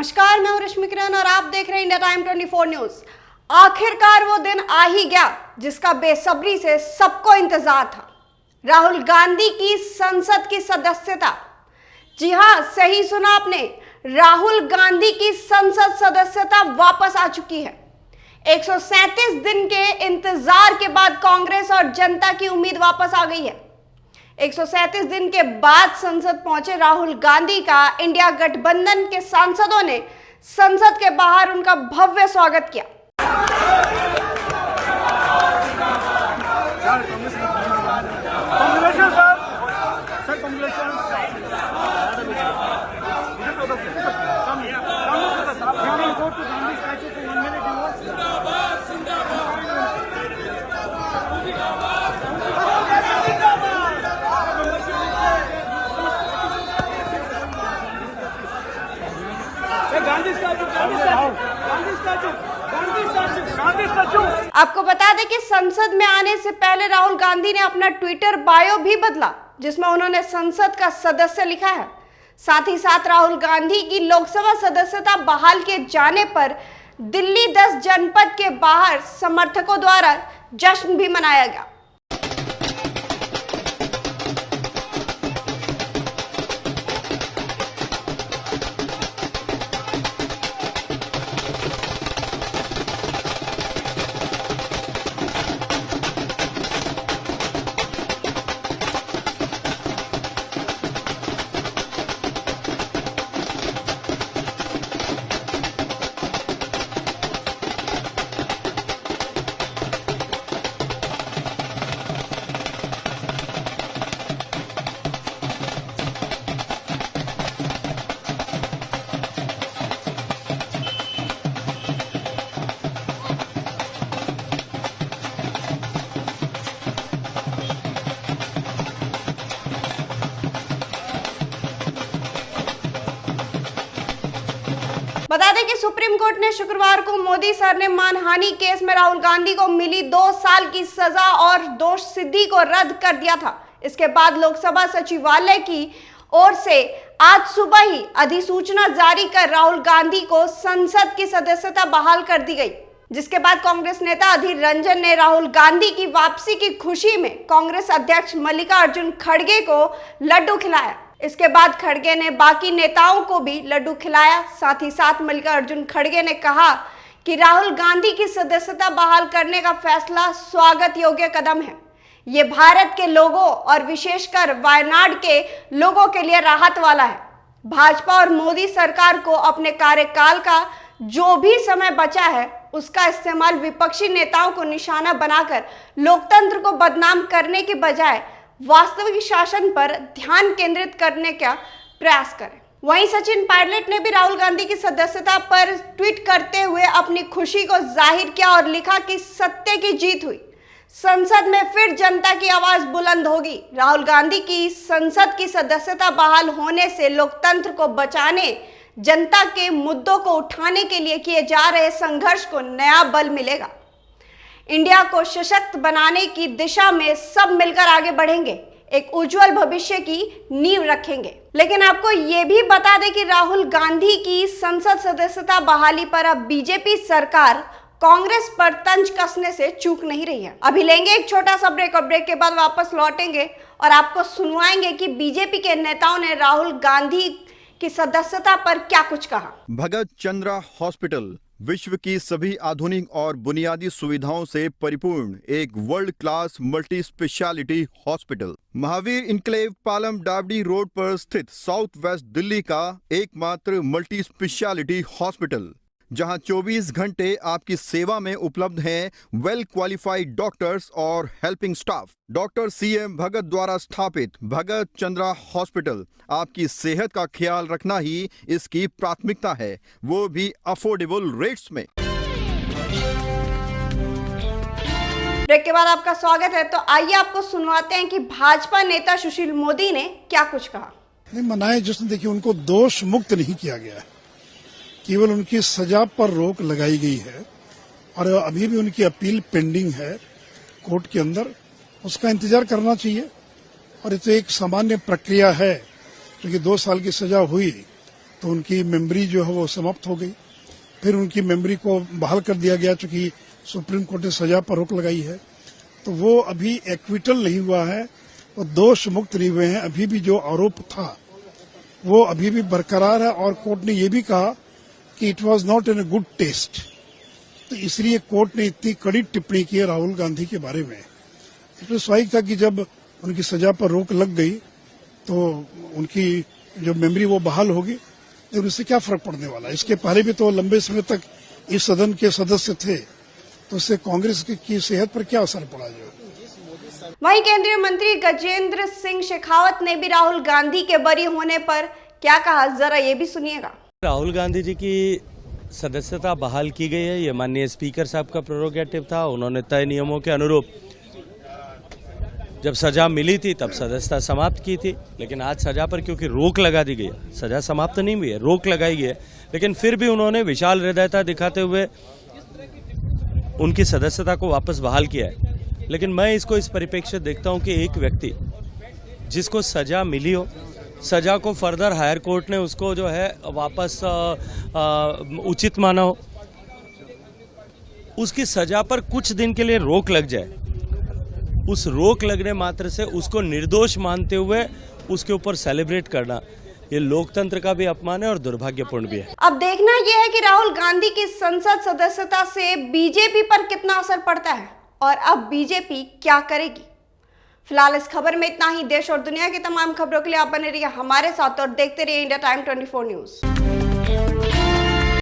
नमस्कार, मैं हूं रश्मि किरण और आप देख रहे हैं इंडिया टाइम 24 न्यूज। आखिरकार वो दिन आ ही गया जिसका बेसब्री से सबको इंतजार था। राहुल गांधी की संसद की सदस्यता। जी हां, सही सुना आपने, राहुल गांधी की संसद सदस्यता वापस आ चुकी है। 137 दिन के इंतजार के बाद कांग्रेस और जनता की उम्मीद वापस आ गई है। 137 दिन के बाद संसद पहुंचे राहुल गांधी का इंडिया गठबंधन के सांसदों ने संसद के बाहर उनका भव्य स्वागत किया। आपको बता दें कि संसद में आने से पहले राहुल गांधी ने अपना ट्विटर बायो भी बदला, जिसमें उन्होंने संसद का सदस्य लिखा है। साथ ही साथ राहुल गांधी की लोकसभा सदस्यता बहाल किए जाने पर दिल्ली 10 जनपद के बाहर समर्थकों द्वारा जश्न भी मनाया गया। बता दें कि सुप्रीम कोर्ट ने शुक्रवार को मोदी सर ने मानहानि केस में राहुल गांधी को मिली 2 साल की सजा और दोष सिद्धि को रद्द कर दिया था। इसके बाद लोकसभा सचिवालय की ओर से आज सुबह ही अधिसूचना जारी कर राहुल गांधी को संसद की सदस्यता बहाल कर दी गई, जिसके बाद कांग्रेस नेता अधीर रंजन ने राहुल गांधी की वापसी की खुशी में कांग्रेस अध्यक्ष मल्लिकार्जुन खड़गे को लड्डू खिलाया। इसके बाद खड़गे ने बाकी नेताओं को भी लड्डू खिलाया। साथ ही साथ मल्लिकार्जुन खड़गे ने कहा कि राहुल गांधी की सदस्यता बहाल करने का फैसला स्वागत योग्य कदम है। ये भारत के लोगों और विशेषकर वायनाड के लोगों के लिए राहत वाला है। भाजपा और मोदी सरकार को अपने कार्यकाल का जो भी समय बचा है उसका इस्तेमाल विपक्षी नेताओं को निशाना बनाकर लोकतंत्र को बदनाम करने के बजाय वास्तविक शासन पर ध्यान केंद्रित करने का प्रयास करें। वहीं सचिन पायलट ने भी राहुल गांधी की सदस्यता पर ट्वीट करते हुए अपनी खुशी को जाहिर किया और लिखा कि सत्य की जीत हुई, संसद में फिर जनता की आवाज बुलंद होगी। राहुल गांधी की संसद की सदस्यता बहाल होने से लोकतंत्र को बचाने, जनता के मुद्दों को उठाने के लिए किए जा रहे संघर्ष को नया बल मिलेगा। इंडिया को सशक्त बनाने की दिशा में सब मिलकर आगे बढ़ेंगे, एक उज्जवल भविष्य की नींव रखेंगे। लेकिन आपको ये भी बता दें कि राहुल गांधी की संसद सदस्यता बहाली पर अब बीजेपी सरकार कांग्रेस पर तंज कसने से चूक नहीं रही है। अभी लेंगे एक छोटा सा ब्रेक और ब्रेक के बाद वापस लौटेंगे और आपको सुनवाएंगे कि बीजेपी के नेताओं ने राहुल गांधी की सदस्यता पर क्या कुछ कहा। भगत चंद्रा हॉस्पिटल विश्व की सभी आधुनिक और बुनियादी सुविधाओं से परिपूर्ण एक world class multi speciality hospital Mahavir enclave Palam डावडी रोड पर स्थित साउथ वेस्ट दिल्ली का एकमात्र मल्टी स्पेशलिटी हॉस्पिटल, जहां 24 घंटे आपकी सेवा में उपलब्ध हैं वेल क्वालिफाइड डॉक्टर्स और हेल्पिंग स्टाफ। डॉक्टर CM भगत द्वारा स्थापित भगत चंद्रा हॉस्पिटल आपकी सेहत का ख्याल रखना ही इसकी प्राथमिकता है, वो भी अफोर्डेबल रेट्स में। ब्रेक के बाद आपका स्वागत है। तो आइए आपको सुनवाते हैं कि भाजपा नेता सुशील मोदी ने क्या कुछ कहा। नहीं मनाए जश्न, देखिए उनको दोष मुक्त नहीं किया गया है, केवल उनकी सजा पर रोक लगाई गई है और अभी भी उनकी अपील पेंडिंग है कोर्ट के अंदर, उसका इंतजार करना चाहिए। और ये तो एक सामान्य प्रक्रिया है, क्योंकि 2 साल की सजा हुई तो उनकी मेमोरी जो है वो समाप्त हो गई। फिर उनकी मेमोरी को बहाल कर दिया गया, चूंकि सुप्रीम कोर्ट ने सजा पर रोक लगाई है। तो वो अभी एक्विटल नहीं हुआ है, वो दोष मुक्त नहीं हुए हैं। अभी भी जो आरोप था वो अभी भी बरकरार है, और कोर्ट ने ये भी कहा कि it was not in a good taste. तो इसलिए कोर्ट ने इतनी कड़ी टिप्पणी की है राहुल गांधी के बारे में। इसमें स्वाभाविक था कि जब उनकी सजा पर रोक लग गई तो उनकी जो मेमोरी वो बहाल होगी, लेकिन उससे क्या फर्क पड़ने वाला। इसके पहले भी तो लंबे समय तक इस सदन के सदस्य थे, तो उससे कांग्रेस की सेहत पर क्या असर पड़ा। जो वहीं केंद्रीय मंत्री गजेंद्र सिंह शेखावत ने भी राहुल गांधी के बरी होने पर क्या कहा, जरा ये भी सुनिएगा। राहुल गांधी जी की सदस्यता बहाल की गई है, ये माननीय स्पीकर साहब का प्रेरोगेटिव था। उन्होंने तय नियमों के अनुरूप जब सजा मिली थी तब सदस्यता समाप्त की थी, लेकिन आज सजा पर क्योंकि रोक लगा दी गई है, सजा समाप्त नहीं हुई है, रोक लगाई गई है, लेकिन फिर भी उन्होंने विशाल हृदयता दिखाते हुए उनकी सदस्यता को वापस बहाल किया है। लेकिन मैं इसको इस परिप्रेक्ष्य देखता हूं कि एक व्यक्ति जिसको सजा मिली हो, सजा को फर्दर हायर कोर्ट ने उसको जो है वापस उचित माना हो, उसकी सजा पर कुछ दिन के लिए रोक लग जाए, उस रोक लगने मात्र से उसको निर्दोष मानते हुए उसके ऊपर सेलिब्रेट करना, ये लोकतंत्र का भी अपमान है और दुर्भाग्यपूर्ण भी है। अब देखना यह है कि राहुल गांधी की संसद सदस्यता से बीजेपी पर कितना असर पड़ता है और अब बीजेपी क्या करेगी। फिलहाल इस खबर में इतना ही। देश और दुनिया की तमाम खबरों के लिए आप बने रहिए हमारे साथ और देखते रहिए इंडिया टाइम 24 न्यूज।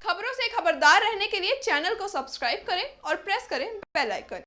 खबरों से खबरदार रहने के लिए चैनल को सब्सक्राइब करें और प्रेस करें बेल आइकन।